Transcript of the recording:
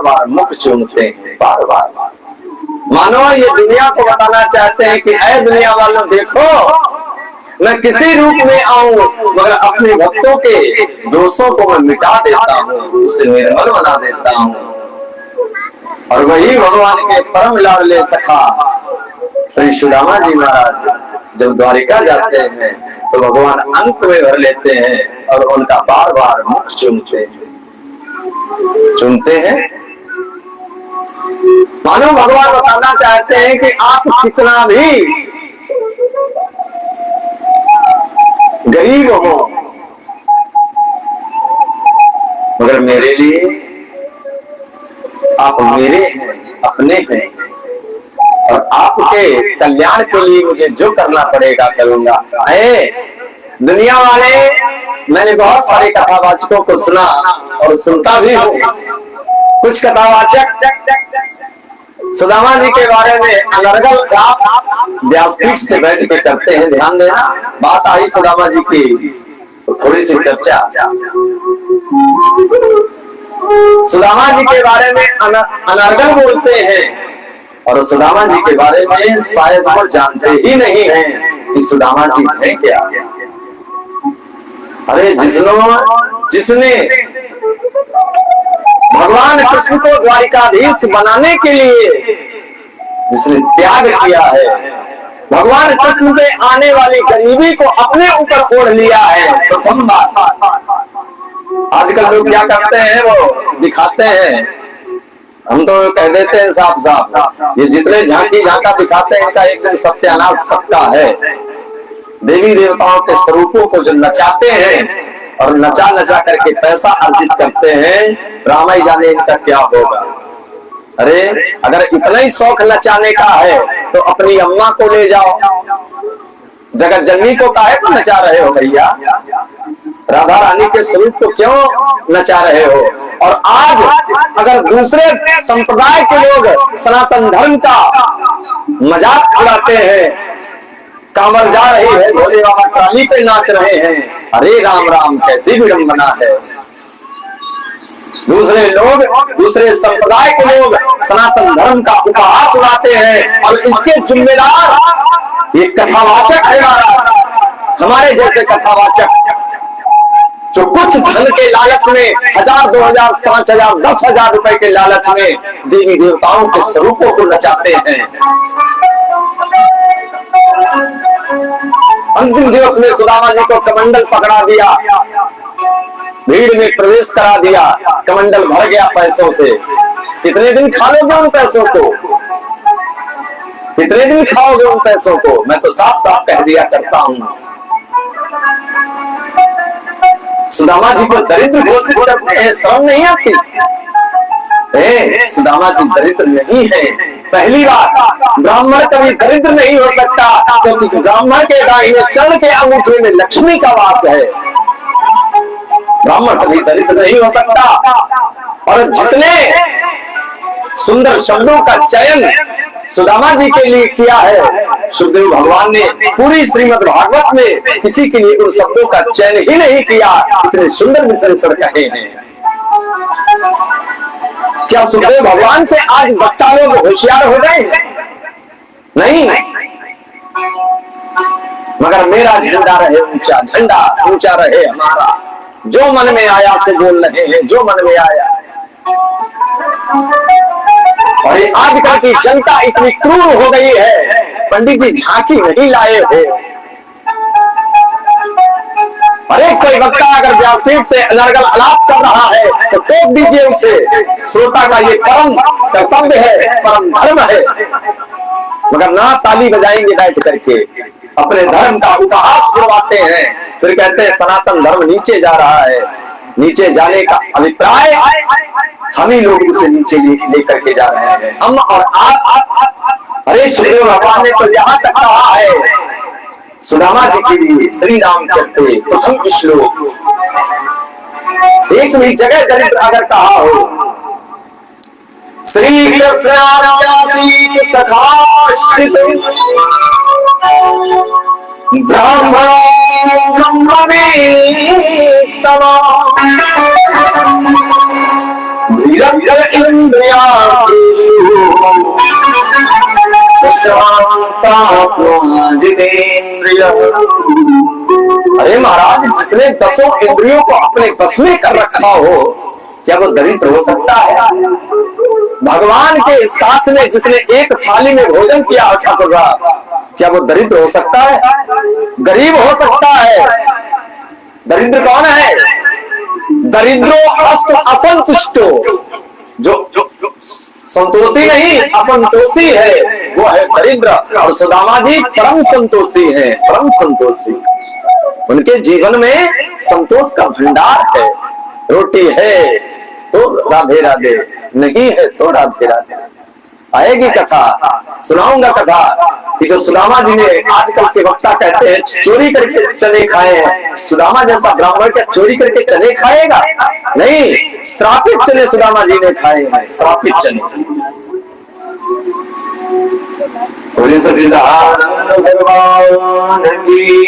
बार बार मुख चूमते हैं, बार बार। मानो ये दुनिया को बताना चाहते हैं कि ऐ दुनिया वालों देखो, मैं किसी रूप में आऊं मगर अपने भक्तों के दोषों को मैं मिटा देता हूँ, उसे निर्मल बना देता हूँ। और वही भगवान के परम लाडले सखा श्री सुदामा जी महाराज जब द्वारिका जाते हैं तो भगवान अंत में भर लेते हैं और उनका बार बार मुख चूमते हैं। मानो भगवान बताना चाहते हैं कि आप कितना भी गरीब हो मगर मेरे लिए आप मेरे हैं, अपने हैं, और आपके कल्याण के लिए मुझे जो करना पड़ेगा करूंगा। दुनिया वाले, मैंने बहुत सारे कथावाचकों को सुना और सुनता भी हूँ। कुछ कथावाचक सुदामा जी के बारे में अनर्गल व्यासपीठ से बैठ के करते हैं। ध्यान देना, बात आई सुदामा जी की तो थोड़ी सी चर्चा। सुदामा जी के बारे में अनर्गल बोलते हैं और सुदामा जी के बारे में शायद वो जानते ही नहीं हैं कि सुदामा जी है क्या। अरे जिसने भगवान कृष्ण को द्वारिकाधीश बनाने के लिए जिसने त्याग किया है, भगवान कृष्ण पे आने वाली गरीबी को अपने ऊपर ओढ़ लिया है। प्रथम बात, आजकल लोग क्या करते हैं, वो दिखाते हैं, हम तो कह देते हैं साफ साफ, ये जितने झांकी झांका दिखाते हैं इनका एक दिन सत्यानाश पक्का है। देवी देवताओं के स्वरूपों को जो नचाते हैं और नचा नचा करके पैसा अर्जित करते हैं, रामा ही जाने इनका क्या होगा। अरे अगर इतना ही शौक नचाने का है तो अपनी अम्मा को ले जाओ, जगत जननी को काहे को नचा रहे हो भैया, राधा रानी के स्वरूप को क्यों नचा रहे हो। और आज अगर दूसरे संप्रदाय के लोग सनातन धर्म का मजाक उड़ाते हैं, कांवर जा रही है, भोले बाबा ट्राली पे नाच रहे हैं, अरे राम राम कैसी विडंबना है। दूसरे लोग, दूसरे संप्रदाय के लोग सनातन धर्म का उपहास उड़ाते हैं और इसके जिम्मेदार ये कथावाचक है। हमारे जैसे कथावाचक जो कुछ धन के लालच में 1000, 2000, 5000, 10,000 रुपए के लालच में देवी देवताओं के स्वरूपों को नचाते हैं। अंतिम दिवस में सुदामा जी को कमंडल पकड़ा दिया, भीड़ में प्रवेश करा दिया, कमंडल भर गया पैसों से। कितने दिन खा लोगे उन पैसों को, कितने दिन खाओगे उन पैसों को। मैं तो साफ साफ कह दिया करता हूं, सुदामा जी को दरिद्र घोषित करते हैं, शर्म नहीं आती? सुदामा जी दरिद्र नहीं है। पहली बात, ब्राह्मण कभी दरिद्र नहीं हो सकता क्योंकि ब्राह्मण के दाहिने चरण के अंगूठे में लक्ष्मी का वास है। ब्राह्मण कभी दरिद्र नहीं हो सकता। और जितने सुंदर शब्दों का चयन सुदामा जी के लिए किया है, सुखदेव भगवान ने पूरी श्रीमद् भागवत में किसी के लिए उन शब्दों का चयन ही नहीं किया। इतने सुंदर विशेषण कहे हैं। क्या सुखदेव भगवान से आज बच्चा लोग होशियार हो गए? नहीं, मगर मेरा झंडा रहे ऊंचा, झंडा ऊंचा रहे हमारा। जो मन में आया से बोल रहे हैं, जो मन में आया। और आजकल की जनता इतनी क्रूर हो गई है, पंडित जी झांकी नहीं लाए हो। अरे कोई वक्ता अगर व्यासपीठ से अनर्गल आलाप कर रहा है तो टोक दीजिए उसे। श्रोता का ये परम कर्तव्य है, परम धर्म है। मगर ना ताली बजाएंगे बैठ करके, अपने धर्म का उपहास करवाते हैं, फिर कहते हैं सनातन धर्म नीचे जा रहा है। नीचे जाने का अभिप्राय हम ही लोग उसे नीचे लेकर के जा रहे हैं, हम और आप। अरे सुखदेव भगवान ने तो यहां तक कहा है सुदामा जी के लिए, श्री राम चलते प्रथम श्लोक, एक भी जगह दरिद्र अगर कहा हो, श्री कृष्ण सखाश्रित ब्राह्मणो ब्रह्मवेत्तम विरक्त इंद्रियार्थेषु प्रशांतात्मा जितेन्द्रियः। अरे महाराज, जिसने 10 इंद्रियों को अपने बस में कर रखा हो, क्या वो दरिद्र हो सकता है? भगवान के साथ में जिसने एक थाली में भोजन किया हो ठाकुर साहब, क्या वो दरिद्र हो सकता है? गरीब हो सकता है? दरिद्र कौन है? दरिद्रो अस्त असंतुष्टो, जो संतोषी नहीं असंतोषी है, वो है दरिद्र। और सुदामा जी परम संतोषी है, परम संतोषी। उनके जीवन में संतोष का भंडार है। रोटी है तो राधे राधे, नहीं है तो राधे राधे। आएगी कथा, सुनाऊंगा कथा कि जो सुदामा जी ने, आजकल के वक्ता कहते हैं चोरी करके चने खाए हैं। सुदामा जैसा ब्राह्मण क्या चोरी करके चने खाएगा? नहीं, श्रापित चने सुदामा जी ने खाए हैं, श्रापित चने। बोले सच्चिदानंद भगवान की